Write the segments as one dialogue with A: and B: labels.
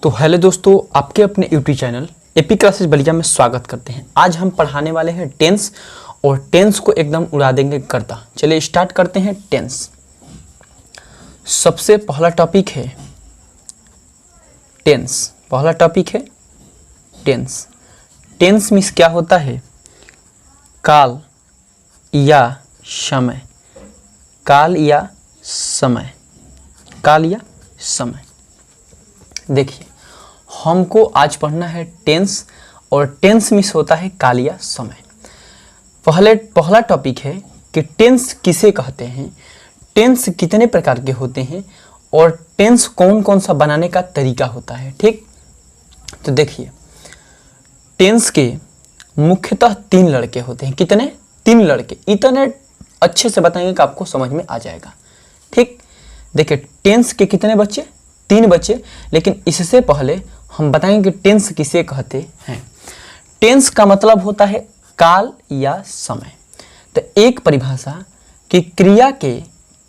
A: तो हेलो दोस्तों, आपके अपने YouTube channel AP classes Ballia में स्वागत करते हैं। आज हम पढ़ाने वाले हैं टेंस और टेंस को एकदम उड़ा देंगे करता। चलिए स्टार्ट करते हैं। टेंस सबसे पहला टॉपिक है टेंस। पहला टॉपिक है टेंस। टेंस मीन्स क्या होता है? काल या समय। काल या समय। काल या समय। देखिए, हमको आज पढ़ना है टेंस और टेंस मीन्स होता है काल या समय। पहला टॉपिक है कि टेंस किसे कहते हैं, टेंस कितने प्रकार के होते हैं और टेंस कौन कौन सा बनाने का तरीका होता है। ठीक, तो देखिए, टेंस के मुख्यतः 3 लड़के होते हैं। कितने? 3 लड़के। इतने अच्छे से बताएंगे कि आपको समझ में आ जाएगा। ठीक, देखिए, टेंस के कितने बच्चे? 3 बच्चे। लेकिन इससे पहले हम बताएंगे कि टेंस किसे कहते हैं। टेंस का मतलब होता है काल या समय। तो एक परिभाषा कि क्रिया के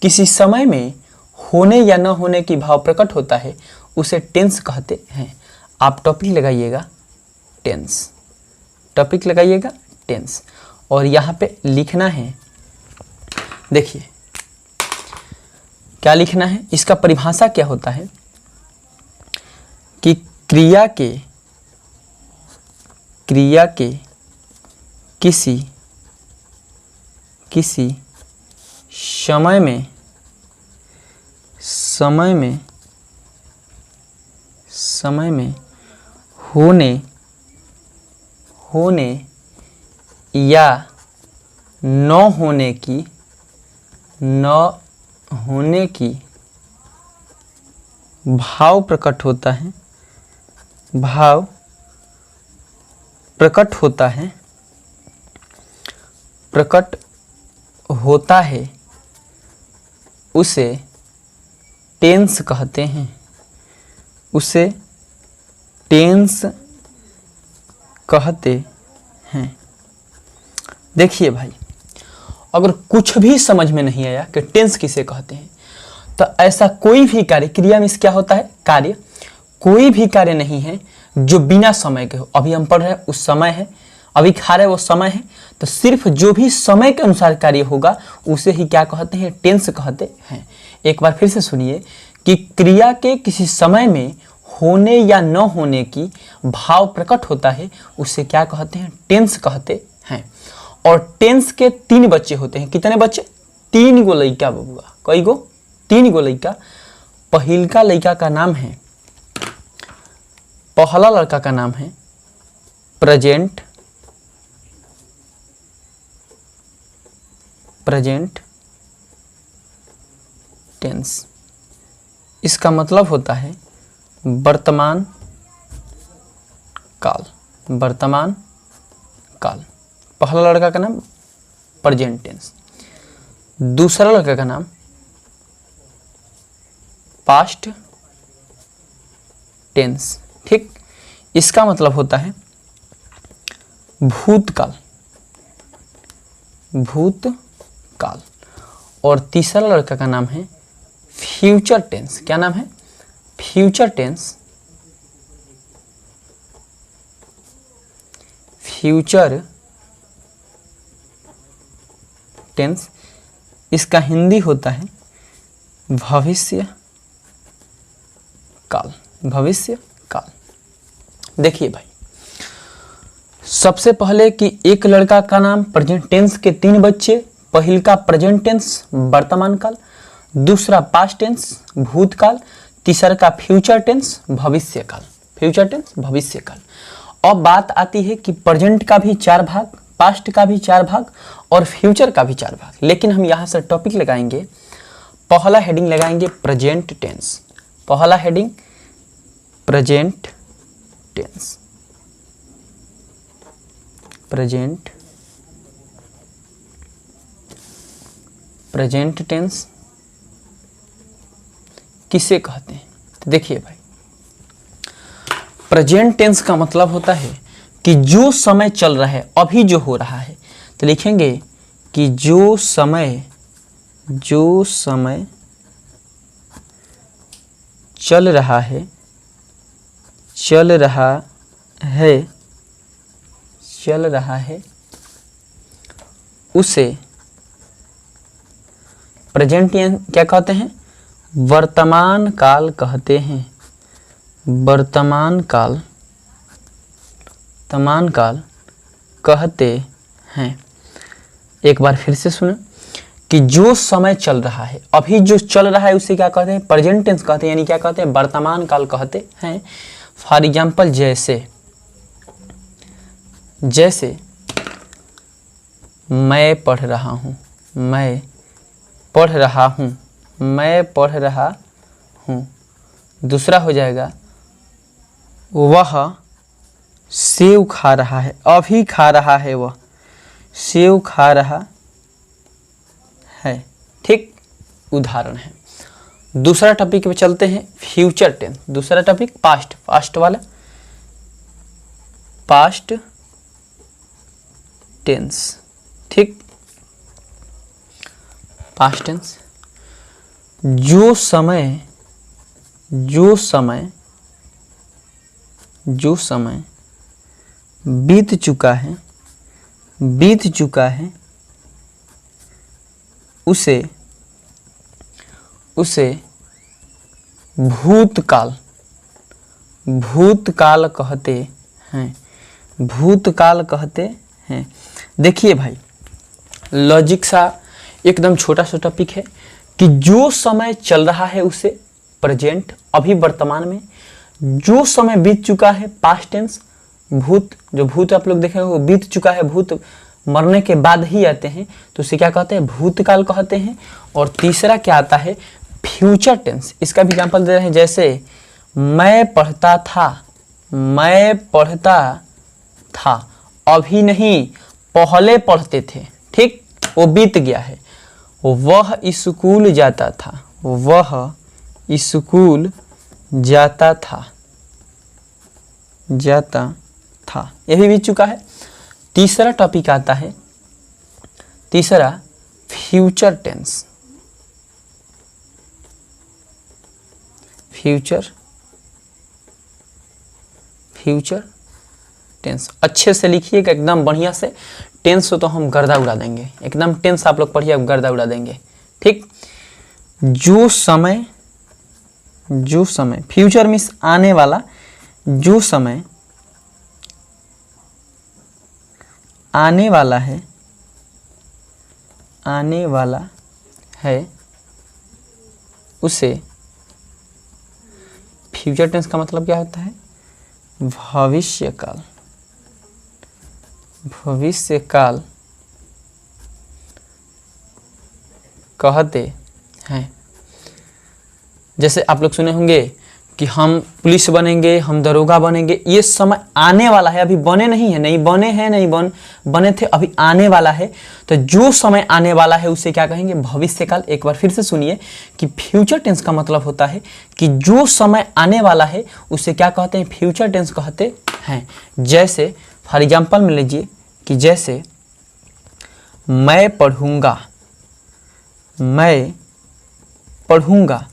A: किसी समय में होने या न होने की भाव प्रकट होता है, उसे टेंस कहते हैं। आप टॉपिक लगाइएगा टेंस। टॉपिक लगाइएगा टेंस और यहाँ पे लिखना है, देखिए क्या लिखना है। इसका परिभाषा क्या होता है कि क्रिया के किसी समय में होने या न होने की भाव प्रकट होता है। उसे टेंस कहते हैं। उसे टेंस कहते हैं। देखिए भाई, अगर कुछ भी समझ में नहीं आया कि टेंस किसे कहते हैं, तो ऐसा कोई भी कार्य, क्रिया मीन्स क्या होता है? कार्य। कोई भी कार्य नहीं है जो बिना समय के हो। अभी हम पढ़ रहे हैं उस समय है, अभी खा रहे वो समय है। तो सिर्फ जो भी समय के अनुसार कार्य होगा उसे ही क्या कहते हैं? टेंस कहते हैं। एक बार फिर से सुनिए कि क्रिया के किसी समय में होने या न होने की भाव प्रकट होता है, उसे क्या कहते हैं? टेंस कहते हैं। और टेंस के 3 बच्चे होते हैं। कितने बच्चे? 3 गो लड़का बबुआ। कई गो? 3 गो लड़का। पहिलका लड़का का नाम है, पहला लड़का का नाम है प्रेजेंट टेंस। इसका मतलब होता है वर्तमान काल। वर्तमान काल। पहला लड़का का नाम प्रेजेंट टेंस। दूसरा लड़का का नाम पास्ट टेंस। ठीक, इसका मतलब होता है भूतकाल। भूतकाल। और तीसरा लड़का का नाम है फ्यूचर टेंस। क्या नाम है? Future tense. Future tense. इसका हिंदी होता है भविष्य काल। भविष्य काल। देखिए भाई, सबसे पहले कि एक लड़का का नाम प्रेजेंट टेंस के 3 बच्चे। पहिल का प्रेजेंट टेंस वर्तमान काल, दूसरा पास्ट टेंस भूतकाल, तीसरा का फ्यूचर टेंस भविष्य काल। फ्यूचर टेंस भविष्य काल। अब बात आती है कि प्रेजेंट का भी 4 भाग, पास्ट का भी 4 भाग और फ्यूचर का भी 4 भाग। लेकिन हम यहां से टॉपिक लगाएंगे, पहला हेडिंग लगाएंगे प्रेजेंट टेंस। पहला heading present tense. Present tense किसे कहते हैं? तो देखिए भाई, प्रेजेंट टेंस का मतलब होता है कि जो समय चल रहा है, अभी जो हो रहा है। तो लिखेंगे कि जो समय चल रहा है चल रहा है, चल रहा है, उसे प्रेजेंट क्या कहते हैं? वर्तमान काल कहते हैं। वर्तमान काल, वर्तमान काल कहते हैं। एक बार फिर से सुनो कि जो समय चल रहा है, अभी जो चल रहा है उसे क्या कहते हैं? प्रेजेंट टेंस कहते हैं, यानी क्या कहते हैं? वर्तमान काल कहते हैं। फॉर एग्जाम्पल जैसे, जैसे मैं पढ़ रहा हूँ, मैं पढ़ रहा हूँ, मैं पढ़ रहा हूँ। दूसरा हो जाएगा वह सेव खा रहा है, अभी खा रहा है, वह सेव खा रहा है। ठीक, उदाहरण है। दूसरा टॉपिक पे चलते हैं, फ्यूचर टेंस। दूसरा टॉपिक पास्ट, पास्ट वाला, पास्ट टेंस। ठीक, पास्ट टेंस, जो समय, जो समय, जो समय बीत चुका है, बीत चुका है, उसे, उसे भूतकाल, भूतकाल कहते हैं। भूतकाल कहते हैं। देखिए भाई, लॉजिक सा एकदम छोटा सा टॉपिक है कि जो समय चल रहा है उसे प्रेजेंट, अभी वर्तमान में, जो समय बीत चुका है पास्ट टेंस, भूत, जो भूत आप लोग देखे वो बीत चुका है, भूत मरने के बाद ही आते हैं, तो उसे क्या कहते हैं? भूतकाल कहते हैं। और तीसरा क्या आता है? Future tense. इसका भी एग्जांपल दे रहे हैं, जैसे मैं पढ़ता था, मैं पढ़ता था, अभी नहीं पहले पढ़ते थे। ठीक, वो बीत गया है। वह स्कूल जाता था, वह स्कूल जाता था, जाता था, यह भी बीत चुका है। तीसरा टॉपिक आता है, तीसरा future tense. Future, future tense अच्छे से लिखिएगा, एकदम बढ़िया से। टेंस तो हम गर्दा उड़ा देंगे, एकदम टेंस आप लोग पढ़िए, गर्दा उड़ा देंगे। ठीक, जो समय, जो समय, फ्यूचर मीन्स आने वाला, जो समय आने वाला है, आने वाला है, उसे, फ्यूचर टेंस का मतलब क्या होता है? भविष्य काल, भविष्य काल कहते हैं। जैसे आप लोग सुने होंगे कि हम पुलिस बनेंगे, हम दरोगा बनेंगे, ये समय आने वाला है, अभी बने नहीं है, नहीं बने हैं, नहीं बने थे, अभी आने वाला है। तो जो समय आने वाला है उसे क्या कहेंगे? भविष्य काल। एक बार फिर से सुनिए कि फ्यूचर टेंस का मतलब होता है कि जो समय आने वाला है उसे क्या कहते हैं? फ्यूचर टेंस कहते हैं। जैसे फॉर एग्जाम्पल में लीजिए कि जैसे मैं पढ़ूंगा, मैं पढ़ूंगा,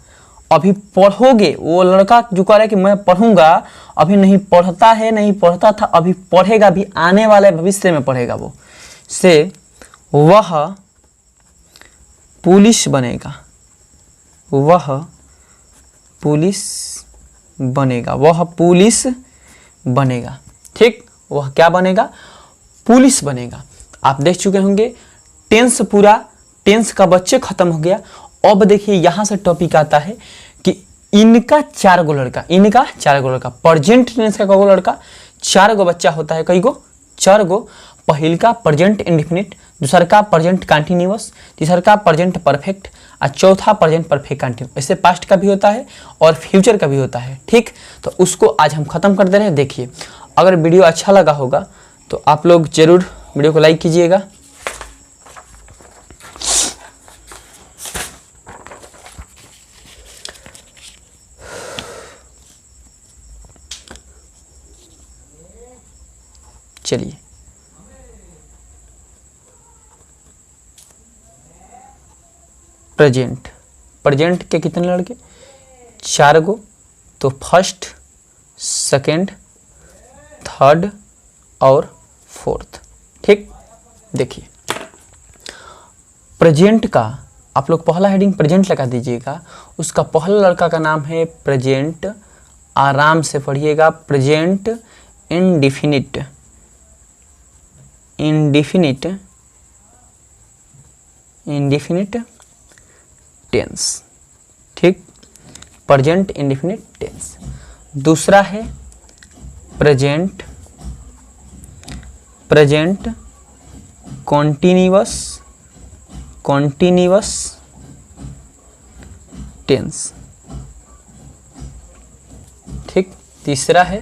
A: अभी पढ़ोगे, वो लड़का जो कह रहा है कि मैं पढ़ूंगा, अभी नहीं पढ़ता है, नहीं पढ़ता था, अभी पढ़ेगा, भी आने वाले भविष्य में पढ़ेगा। वो से वह पुलिस बनेगा, वह पुलिस बनेगा, वह पुलिस बनेगा। ठीक, वह क्या बनेगा? पुलिस बनेगा। आप देख चुके होंगे टेंस, पूरा टेंस का बच्चे खत्म हो गया। अब देखिए यहां से टॉपिक आता है कि इनका 4 गो लड़का, इनका 4 गो लड़का, प्रेजेंट टेंस का गो लड़का, 4 गो बच्चा होता है। कई गो? 4 गो। पहिल का प्रेजेंट इंडेफिनिट, दूसर का प्रेजेंट कंटिन्यूअस, तीसर का प्रेजेंट परफेक्ट और चौथा प्रेजेंट परफेक्ट कंटिन्यूअस। ऐसे पास्ट का भी होता है और फ्यूचर का भी होता है। ठीक, तो उसको आज हम खत्म कर दे रहे हैं। देखिए, अगर वीडियो अच्छा लगा होगा तो आप लोग जरूर वीडियो को लाइक कीजिएगा। चलिए, प्रेजेंट, प्रेजेंट के कितने लड़के? 4 गो। तो फर्स्ट, सेकेंड, थर्ड और फोर्थ। ठीक, देखिए प्रेजेंट का आप लोग पहला हेडिंग प्रेजेंट लगा दीजिएगा। उसका पहला लड़का का नाम है प्रेजेंट, आराम से पढ़िएगा, present indefinite, indefinite, indefinite tense. ठीक, प्रेजेंट इंडिफिनिट टेंस। दूसरा है present, present continuous, continuous tense. ठीक, तीसरा है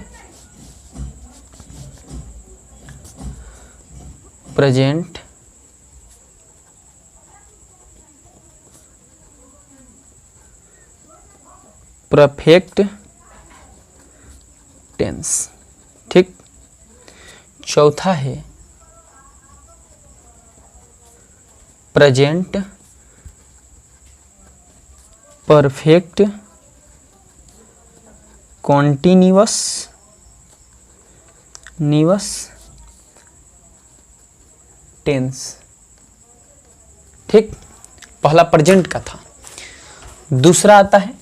A: प्रेजेंट परफेक्ट टेंस। ठीक, चौथा है प्रेजेंट परफेक्ट कॉन्टिन्यूअस टेंस। ठीक, पहला प्रेजेंट का था। दूसरा आता है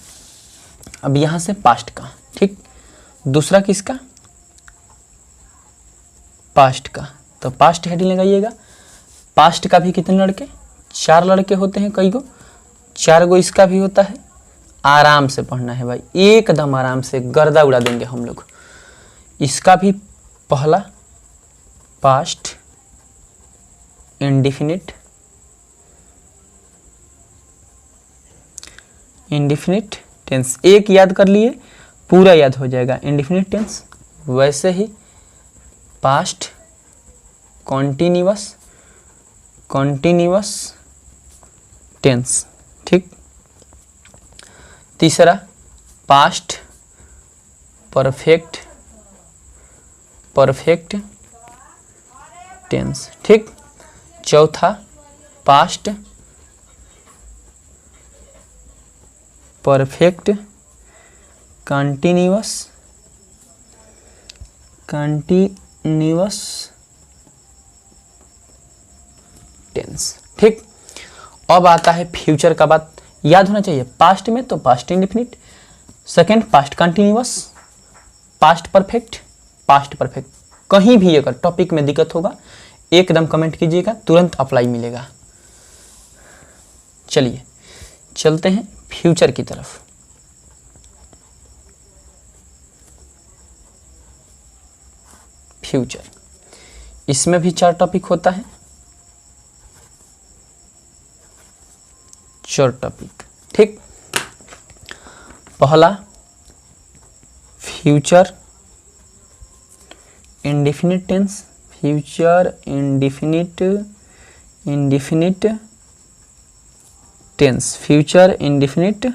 A: अब यहां से पास्ट का। ठीक, दूसरा किसका? पास्ट का। तो पास्ट हेडिंग लगाइएगा। पास्ट का भी कितने लड़के? 4 लड़के होते हैं। कई गो? 4 गो इसका भी होता है। आराम से पढ़ना है भाई, एकदम आराम से, गर्दा उड़ा देंगे हम लोग। इसका भी पहला पास्ट इंडिफिनिट, इंडिफिनिट टेंस। एक याद कर लिए पूरा याद हो जाएगा, इंडिफिनिट टेंस। वैसे ही पास्ट कॉन्टिन्यूअस, कॉन्टिन्यूअस टेंस। ठीक, तीसरा पास्ट परफेक्ट, परफेक्ट टेंस। ठीक, चौथा past perfect continuous, continuous tense. ठीक, अब आता है फ्यूचर का। बात याद होना चाहिए, पास्ट में तो past indefinite, second past continuous, past perfect, past perfect. कहीं भी अगर टॉपिक में दिक्कत होगा एकदम कमेंट कीजिएगा, तुरंत अप्लाई मिलेगा। चलिए चलते हैं फ्यूचर की तरफ। फ्यूचर, इसमें भी 4 टॉपिक होता है। 4 टॉपिक। ठीक, पहला future indefinite tense, future indefinite, indefinite tense, future indefinite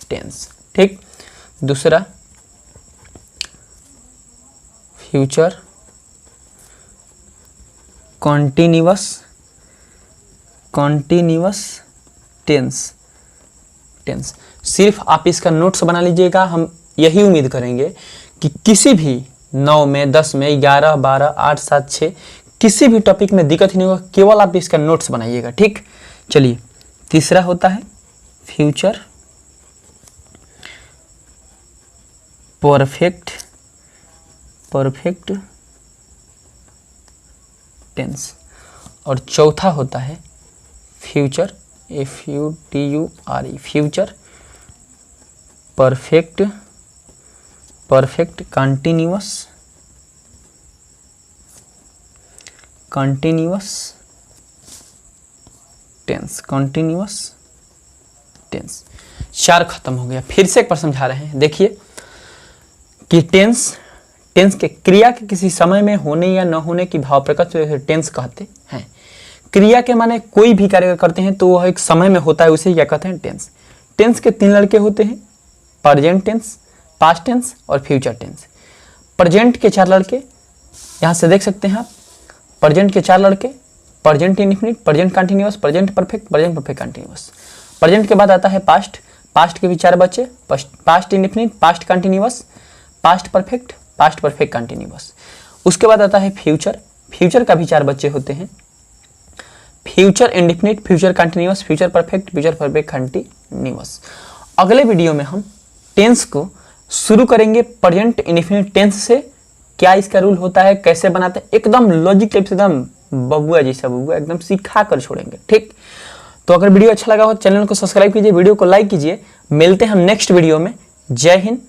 A: tense. ठीक, दूसरा future continuous, continuous tense, tense. सिर्फ आप इसका नोट्स बना लीजिएगा। हम यही उम्मीद करेंगे कि किसी भी 9 में, 10 में, 11, 12, 8, 7, 6 किसी भी टॉपिक में दिक्कत नहीं होगा, केवल आप इसका नोट्स बनाइएगा। ठीक, चलिए तीसरा होता है फ्यूचर परफेक्ट, परफेक्ट टेंस। और चौथा होता है future FUTURE, future perfect, perfect continuous, continuous tense, continuous tense. 4 खत्म हो गया। फिर से एक बार समझा रहे हैं। देखिए कि टेंस, टेंस के क्रिया के किसी समय में होने या न होने की भाव प्रकट टेंस कहते हैं। क्रिया के माने कोई भी कार्य करते हैं तो वह एक समय में होता है, उसे क्या कहते हैं? टेंस। टेंस के 3 लड़के होते हैं, प्रेजेंट टेंस, पास्ट टेंस और फ्यूचर टेंस। प्रेजेंट के 4 लड़के यहाँ से देख सकते हैं आप। प्रेजेंट के 4 लड़के, present indefinite, present continuous, present perfect, present perfect continuous. Present के बाद आता है पास्ट, पास्ट के भी 4 बच्चे, past indefinite, past continuous, past perfect, past perfect continuous. उसके बाद आता है फ्यूचर। फ्यूचर का भी 4 बच्चे होते हैं, future indefinite, future continuous, future perfect, future perfect continuous. अगले वीडियो में हम टेंस को शुरू करेंगे प्रेजेंट इंडेफिनिट टेंस से, क्या इसका रूल होता है, कैसे बनाते हैं, एकदम लॉजिक टाइप से, एकदम बबुआ जैसा, बबुआ एकदम सिखा कर छोड़ेंगे। ठीक, तो अगर वीडियो अच्छा लगा हो चैनल को सब्सक्राइब कीजिए, वीडियो को लाइक कीजिए। मिलते हैं हम नेक्स्ट वीडियो में। जय हिंद,